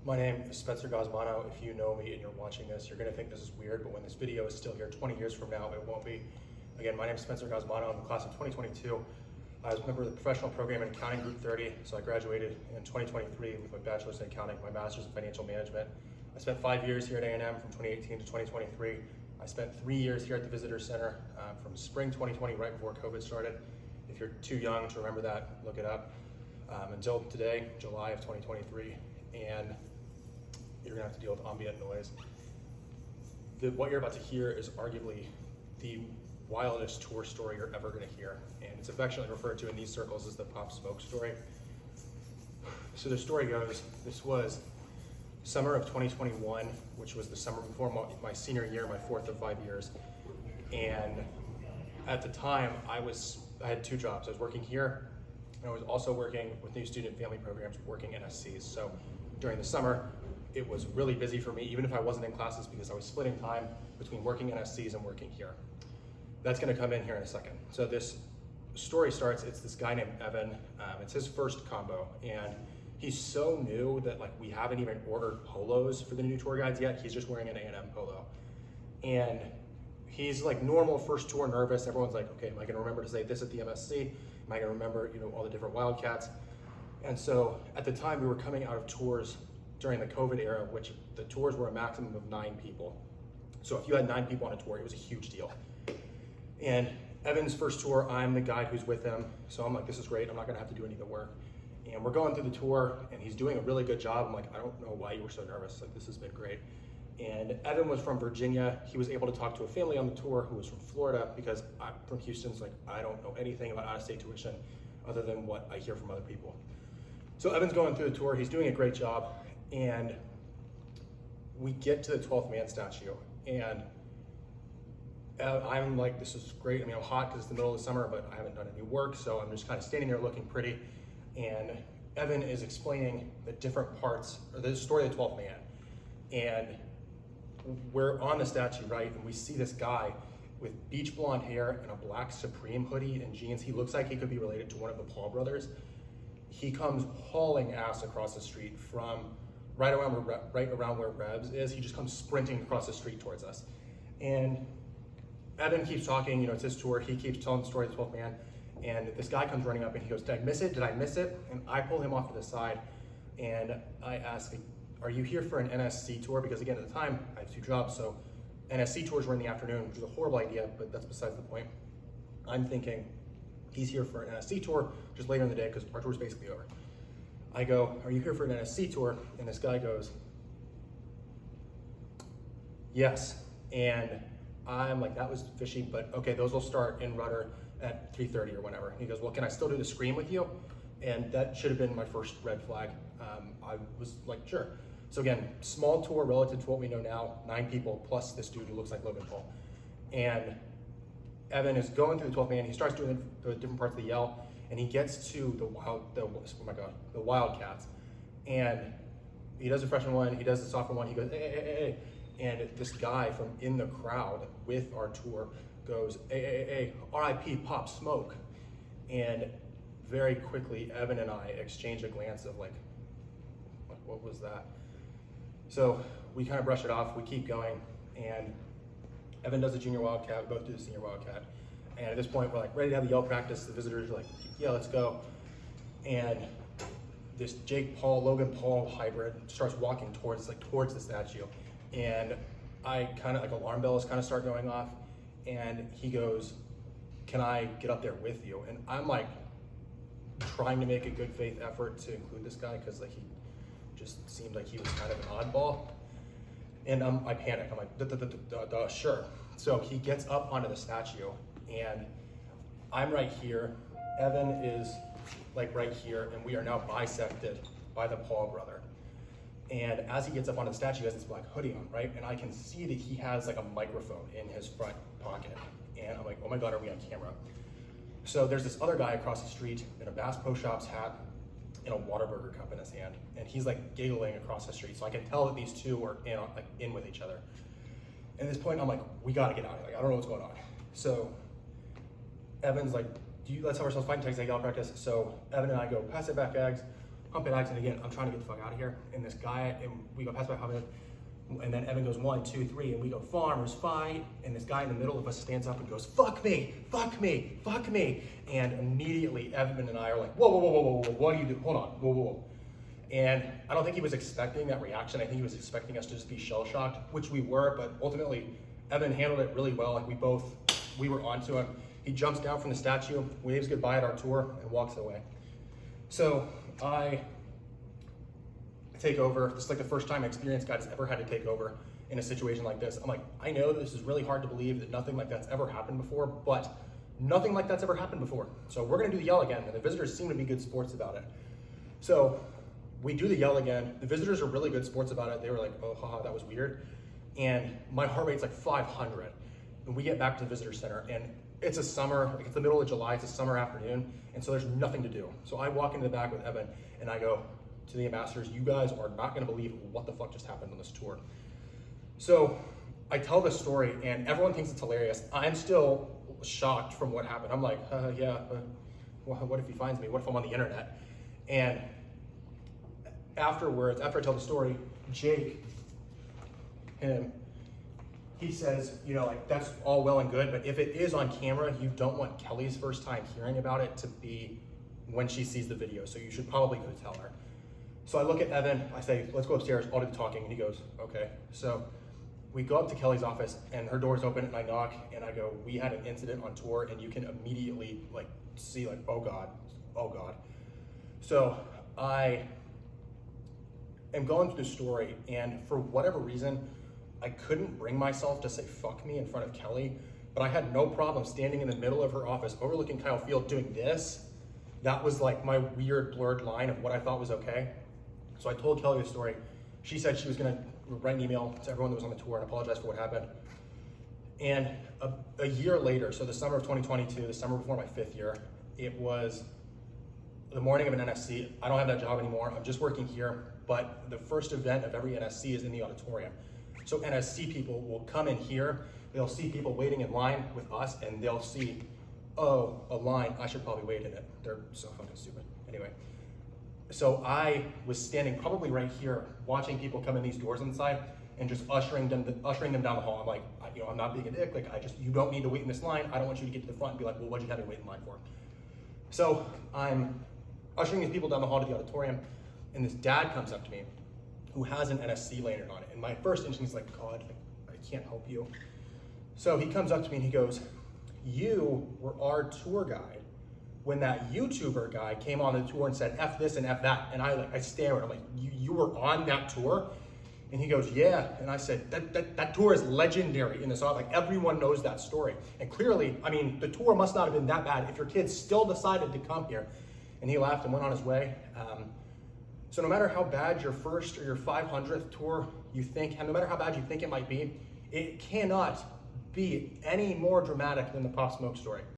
My name is Spencer Gosmano. If you know me and you're watching this, you're gonna think this is weird, but when this video is still here 20 years from now, it won't be. Again, my name is Spencer Gosmano. I'm the class of 2022. I was a member of the professional program in accounting group 30, so I graduated in 2023 with my bachelor's in accounting, my master's in financial management. I spent 5 years here at A&M from 2018 to 2023. I spent 3 years here at the Visitor Center from spring 2020, right before COVID started. If you're too young to remember that, look it up. Until today, July of 2023, and you're gonna have to deal with ambient noise. What you're about to hear is arguably the wildest tour story you're ever gonna hear, and it's affectionately referred to in these circles as the Pop Smoke story. So the story goes, this was summer of 2021, which was the summer before my senior year, my fourth of 5 years, and at the time I had 2 jobs. I was working here, and I was also working with new student family programs, working NSCs. So during the summer, it was really busy for me, even if I wasn't in classes, because I was splitting time between working NSCs and working here. That's gonna come in here in a second. So this story starts, it's this guy named Evan. It's his first combo, and he's so new that like we haven't even ordered polos for the new tour guides yet. He's just wearing an A&M polo. And he's like normal first tour nervous. Everyone's like, okay, am I gonna remember to say this at the MSC? Am I gonna remember, all the different Wildcats? And so at the time we were coming out of tours during the COVID era, which the tours were a maximum of 9 people. So if you had 9 people on a tour, it was a huge deal. And Evan's first tour, I'm the guide who's with him. So I'm like, this is great. I'm not gonna have to do any of the work. And we're going through the tour and he's doing a really good job. I'm like, I don't know why you were so nervous. Like, this has been great. And Evan was from Virginia. He was able to talk to a family on the tour who was from Florida, because I'm from Houston, so like, I don't know anything about out-of-state tuition other than what I hear from other people. So Evan's going through the tour, he's doing a great job, and we get to the 12th man statue, and I'm like, this is great. I mean, I'm hot because it's the middle of the summer, but I haven't done any work, so I'm just kind of standing there looking pretty, and Evan is explaining the different parts, or the story of the 12th man, and we're on the statue, right? And we see this guy with beach blonde hair and a black Supreme hoodie and jeans. He looks like he could be related to one of the Paul brothers. He comes hauling ass across the street from right around where Rebs is. He just comes sprinting across the street towards us. And Evan keeps talking, it's his tour. He keeps telling the story of the 12th man. And this guy comes running up and he goes, did I miss it? Did I miss it? And I pull him off to the side and I ask, are you here for an NSC tour? Because again, at the time, I have 2 jobs, so NSC tours were in the afternoon, which was a horrible idea, but that's besides the point. I'm thinking, he's here for an NSC tour just later in the day, because our tour's basically over. I go, are you here for an NSC tour? And this guy goes, yes. And I'm like, that was fishy, but okay, those will start in Rudder at 3:30 or whenever. And he goes, well, can I still do the scream with you? And that should have been my first red flag. I was like, sure. So again, small tour relative to what we know now, 9 people plus this dude who looks like Logan Paul. And Evan is going through the 12th man. He starts doing the different parts of the yell, and he gets to the Wildcats. And he does the freshman one, he does the sophomore one, he goes, hey. And this guy from in the crowd with our tour goes, hey, RIP Pop Smoke. And very quickly, Evan and I exchange a glance of like, what was that? So we kind of brush it off, we keep going, and Evan does the junior Wildcat, we both do the senior Wildcat. And at this point, we're like ready to have the yell practice. The visitors are like, yeah, let's go. And this Logan Paul hybrid starts walking towards the statue. And I kind of like alarm bells kind of start going off. And he goes, can I get up there with you? And I'm like trying to make a good faith effort to include this guy, because like he just seemed like he was kind of an oddball. And I panic, I'm like, sure. So he gets up onto the statue, and I'm right here, Evan is like right here, and we are now bisected by the Paul brother. And as he gets up onto the statue, he has this black hoodie on, right? And I can see that he has like a microphone in his front pocket. And I'm like, oh my God, are we on camera? So there's this other guy across the street in a Bass Pro Shops hat and a Whataburger cup in his hand. And he's like giggling across the street. So I can tell that these two are in with each other. And at this point, I'm like, we gotta get out of here. Like, I don't know what's going on. So Evan's like, let's have ourselves fight and take yell practice. So Evan and I go, pass it back, Ags. pump it action again. I'm trying to get the fuck out of here. And this guy, and we go past by Hamid, and then Evan goes 1, 2, 3, and we go farmers fight. And this guy in the middle of us stands up and goes, fuck me, fuck me, fuck me. And immediately Evan and I are like, whoa, whoa, whoa, whoa, whoa, what do you do? Hold on, whoa, whoa, whoa. And I don't think he was expecting that reaction. I think he was expecting us to just be shell-shocked, which we were, but ultimately Evan handled it really well. Like we were onto him. He jumps down from the statue, waves goodbye at our tour, and walks away. So I take over. This is like the first time an experienced guide has ever had to take over in a situation like this. I'm like, I know this is really hard to believe that nothing like that's ever happened before, but nothing like that's ever happened before. So we're gonna do the yell again, and the visitors seem to be good sports about it. So we do the yell again. The visitors are really good sports about it. They were like, oh, haha, that was weird. And my heart rate's like 500. And we get back to the visitor center, and it's a summer, like it's the middle of July, it's a summer afternoon, and so there's nothing to do. So I walk into the back with Evan, and I go to the ambassadors, you guys are not gonna believe what the fuck just happened on this tour. So I tell this story, and everyone thinks it's hilarious. I'm still shocked from what happened. I'm like, what if he finds me? What if I'm on the internet? And afterwards, after I tell the story, Jake, he says, you know, like that's all well and good, but if it is on camera, you don't want Kelly's first time hearing about it to be when she sees the video. So you should probably go tell her. So I look at Evan, I say, let's go upstairs, I'll do the talking. And he goes, okay. So we go up to Kelly's office, and her door's open, and I knock, and I go, we had an incident on tour, and you can immediately like see like, oh God. So I am going through the story, and for whatever reason, I couldn't bring myself to say fuck me in front of Kelly, but I had no problem standing in the middle of her office overlooking Kyle Field doing this. That was like my weird blurred line of what I thought was okay. So I told Kelly the story. She said she was gonna write an email to everyone that was on the tour and apologize for what happened. And a year later, so the summer of 2022, the summer before my 5th year, it was the morning of an NSC. I don't have that job anymore. I'm just working here, but the first event of every NSC is in the auditorium. So NSC people will come in here, they'll see people waiting in line with us, and they'll see, oh, a line, I should probably wait in it. They're so fucking stupid. Anyway, so I was standing probably right here, watching people come in these doors inside, and just ushering them down the hall. I'm like, I'm not being a dick, like you don't need to wait in this line. I don't want you to get to the front and be like, well, what'd you have me wait in line for? So I'm ushering these people down the hall to the auditorium, and this dad comes up to me who has an NSC lanyard on it. And my first instinct is like, God, I can't help you. So he comes up to me and he goes, you were our tour guide when that YouTuber guy came on the tour and said, F this and F that. And I stared, I'm like, you were on that tour? And he goes, yeah. And I said, that tour is legendary in this office. Like everyone knows that story. And clearly, I mean, the tour must not have been that bad if your kids still decided to come here. And he laughed and went on his way. So no matter how bad your first or your 500th tour you think, and no matter how bad you think it might be, it cannot be any more dramatic than the Pop Smoke story.